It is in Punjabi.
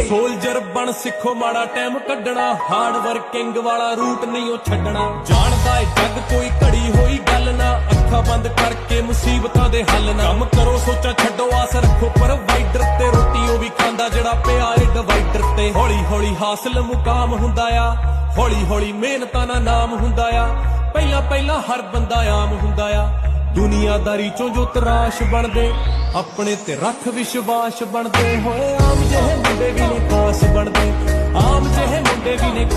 ਸੋਲਜਰ ਬਣ ਸਿੱਖੋ ਮਾੜਾ ਟਾਈਮ ਕੱਢਣਾ, ਹਾਰਡ ਵਰਕਿੰਗ ਵਾਲਾ ਰੂਟ ਨਹੀਂ ਉਹ ਛੱਡਣਾ। ਜਾਣਦਾ ਏ ਜੱਗ ਕੋਈ ਘੜੀ ਹੋਈ ਗੱਲ ਨਾ, ਅੱਖਾਂ ਬੰਦ ਕਰਕੇ ਮੁਸੀਬਤਾਂ ਦੇ ਹੱਲ ਨਾ। ਕੰਮ ਕਰੋ ਸੋਚਾਂ ਛੱਡੋ ਆਸ ਰੱਖੋ ਪ੍ਰੋਵਾਈਡਰ ਤੇ, ਰੋਟੀ ਉਹ ਵੀ ਖਾਂਦਾ ਜਿਹੜਾ ਪਿਆ ਏ ਡਿਵਾਈਡਰ ਤੇ। ਹੌਲੀ ਹੌਲੀ ਹਾਸਲ ਮੁਕਾਮ ਹੁੰਦਾ ਆ, ਹੌਲੀ ਹੌਲੀ ਮਿਹਨਤਾਂ ਦਾ ਨਾਮ ਹੁੰਦਾ ਆ। ਪਹਿਲਾਂ ਪਹਿਲਾਂ ਹਰ ਬੰਦਾ ਆਮ ਹੁੰਦਾ ਆ, ਦੁਨੀਆਦਾਰੀ ਚੋਂ ਜੋ ਤਰਾਸ਼ ਬਣਦੇ, ਆਪਣੇ ਤੇ ਰੱਖ ਵਿਸ਼ਵਾਸ ਬਣਦੇ ਹੋਏ। ਆਮ ਜਿਹੇ ਮੁੰਡੇ ਵੀ ਨੇ ਖਾਸ ਬਣਦੇ, ਆਮ ਜਿਹੇ ਮੁੰਡੇ ਵੀ ਨੇ।